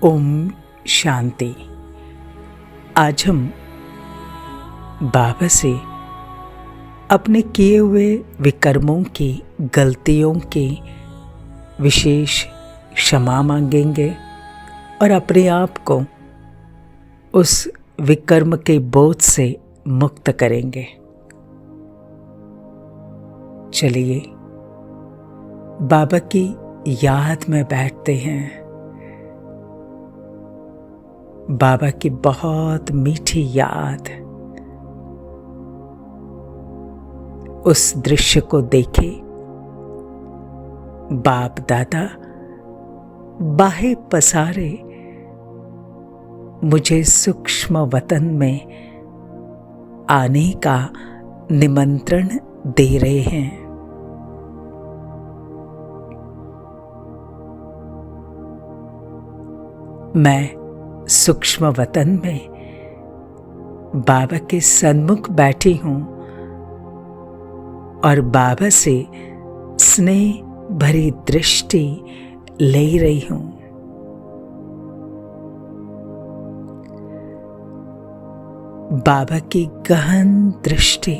ओम शांति। आज हम बाबा से अपने किए हुए विकर्मों की, गलतियों की विशेष क्षमा मांगेंगे और अपने आप को उस विकर्म के बोझ से मुक्त करेंगे। चलिए बाबा की याद में बैठते हैं। बाबा की बहुत मीठी याद। उस दृश्य को देखे, बाप दादा बाहे पसारे मुझे सूक्ष्म वतन में आने का निमंत्रण दे रहे हैं। मैं सूक्ष्म वतन में बाबा के सन्मुख बैठी हूं और बाबा से स्नेह भरी दृष्टि ले रही हूं। बाबा की गहन दृष्टि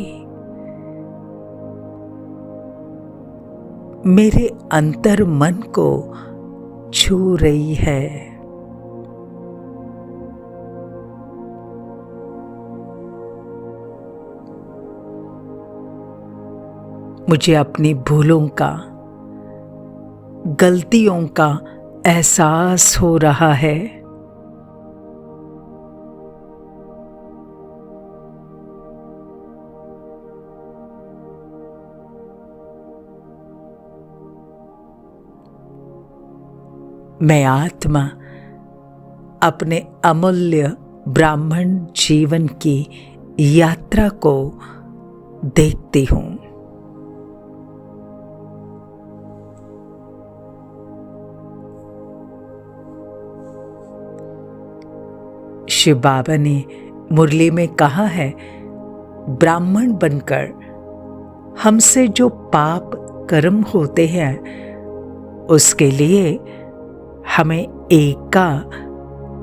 मेरे अंतर मन को छू रही है। मुझे अपनी भूलों का, गलतियों का एहसास हो रहा है। मैं आत्मा अपने अमूल्य ब्राह्मण जीवन की यात्रा को देखती हूं। शिव बाबा ने मुरली में कहा है, ब्राह्मण बनकर हमसे जो पाप कर्म होते हैं उसके लिए हमें एक का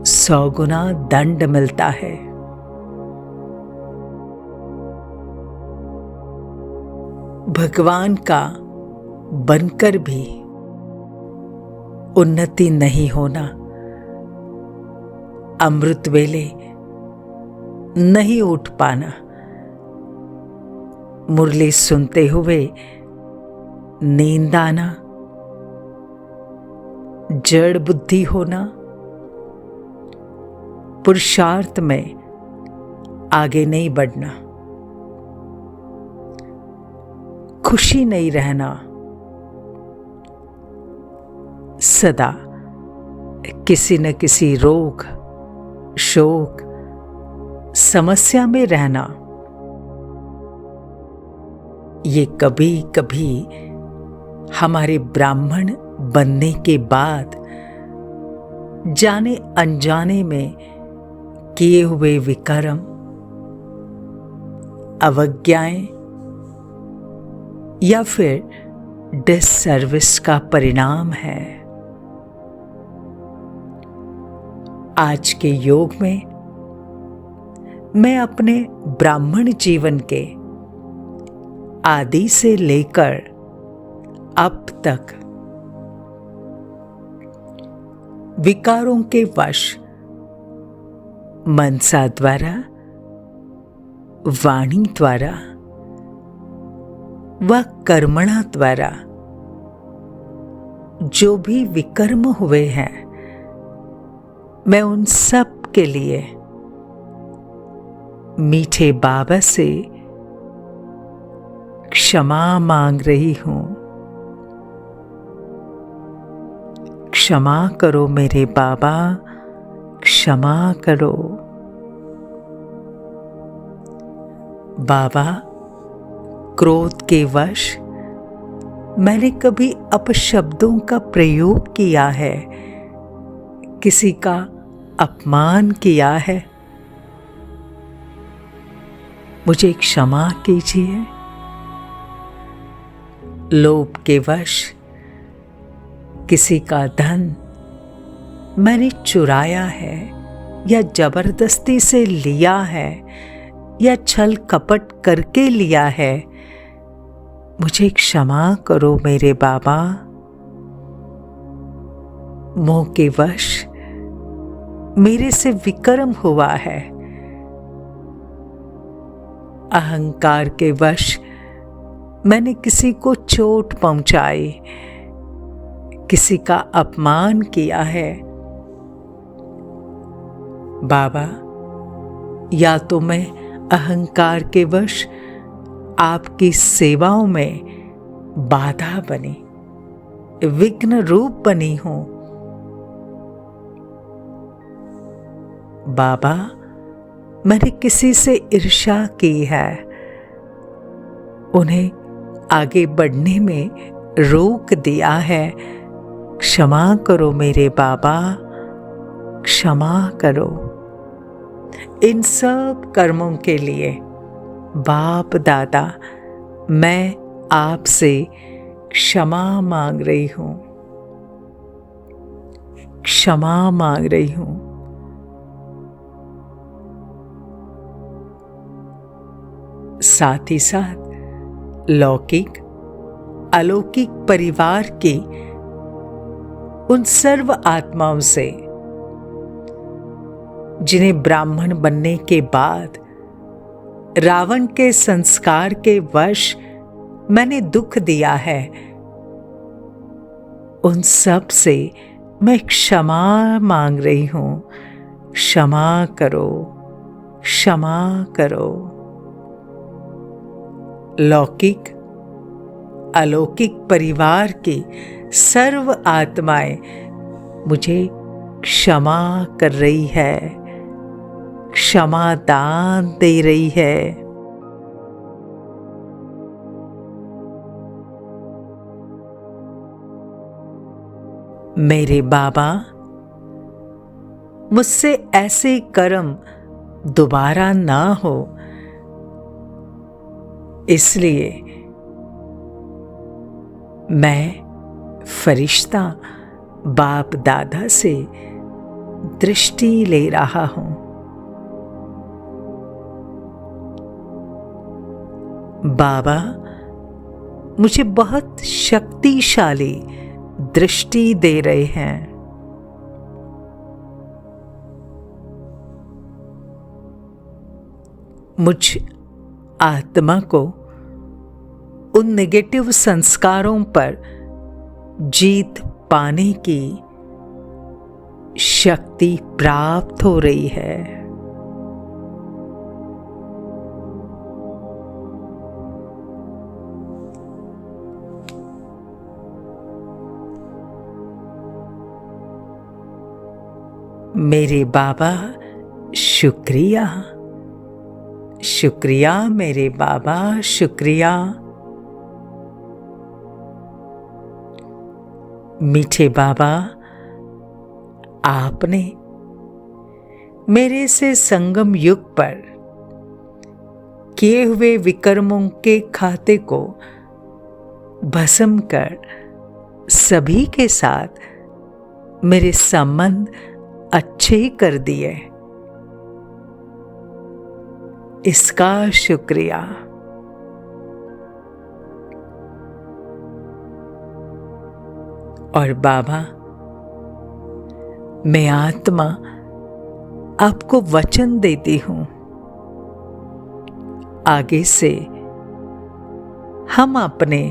100 गुना दंड मिलता है। भगवान का बनकर भी उन्नति नहीं होना, अमृत वेले नहीं उठ पाना, मुरली सुनते हुए नींद आना, जड़ बुद्धि होना, पुरुषार्थ में आगे नहीं बढ़ना, खुशी नहीं रहना, सदा किसी न किसी रोग, शोक, समस्या में रहना, ये कभी कभी हमारे ब्राह्मण बनने के बाद जाने अनजाने में किए हुए विकर्म, अवज्ञाएं या फिर डिससर्विस का परिणाम है। आज के योग में मैं अपने ब्राह्मण जीवन के आदि से लेकर अब तक विकारों के वश मनसा द्वारा, वाणी द्वारा व कर्मणा द्वारा जो भी विकर्म हुए हैं, मैं उन सब के लिए मीठे बाबा से क्षमा मांग रही हूं। क्षमा करो मेरे बाबा, क्षमा करो। बाबा, क्रोध के वश मैंने कभी अपशब्दों का प्रयोग किया है, किसी का अपमान किया है, मुझे क्षमा कीजिए। लोभ के वश किसी का धन मैंने चुराया है या जबरदस्ती से लिया है या छल कपट करके लिया है, मुझे क्षमा करो मेरे बाबा। मोह के वश मेरे से विकर्म हुआ है, अहंकार के वश मैंने किसी को चोट पहुंचाई, किसी का अपमान किया है। बाबा, या तो मैं अहंकार के वश आपकी सेवाओं में बाधा बनी, विघ्न रूप बनी हूं। बाबा, मैंने किसी से ईर्ष्या की है, उन्हें आगे बढ़ने में रोक दिया है। क्षमा करो मेरे बाबा, क्षमा करो। इन सब कर्मों के लिए बाप दादा, मैं आपसे क्षमा मांग रही हूं, क्षमा मांग रही हूं। साथ ही साथ लौकिक अलौकिक परिवार की उन सर्व आत्माओं से जिन्हें ब्राह्मण बनने के बाद रावण के संस्कार के वश मैंने दुख दिया है, उन सब से मैं क्षमा मांग रही हूं। क्षमा करो, क्षमा करो। लौकिक अलौकिक परिवार की सर्व आत्माएं मुझे क्षमा कर रही है, क्षमा दान दे रही है। मेरे बाबा, मुझसे ऐसे कर्म दोबारा ना हो, इसलिए मैं फरिश्ता बाप दादा से दृष्टि ले रहा हूं। बाबा मुझे बहुत शक्तिशाली दृष्टि दे रहे हैं। मुझ आत्मा को उन नेगेटिव संस्कारों पर जीत पाने की शक्ति प्राप्त हो रही है। मेरे बाबा, शुक्रिया, शुक्रिया मेरे बाबा, शुक्रिया। मीठे बाबा, आपने मेरे से संगम युग पर किए हुए विकर्मों के खाते को भस्म कर सभी के साथ मेरे संबंध अच्छे कर दिए, इसका शुक्रिया। और बाबा, मैं आत्मा आपको वचन देती हूं, आगे से हम अपने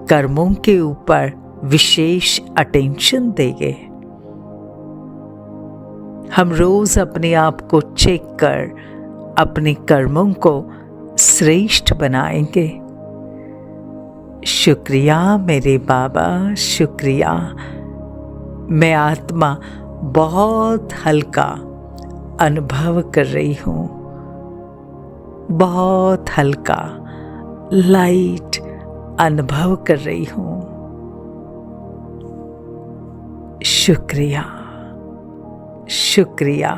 कर्मों के ऊपर विशेष अटेंशन देंगे। हम रोज अपने आप को चेक कर अपने कर्मों को श्रेष्ठ बनाएंगे। शुक्रिया मेरे बाबा, शुक्रिया। मैं आत्मा बहुत हल्का अनुभव कर रही हूं, बहुत हल्का लाइट अनुभव कर रही हूं। शुक्रिया, शुक्रिया।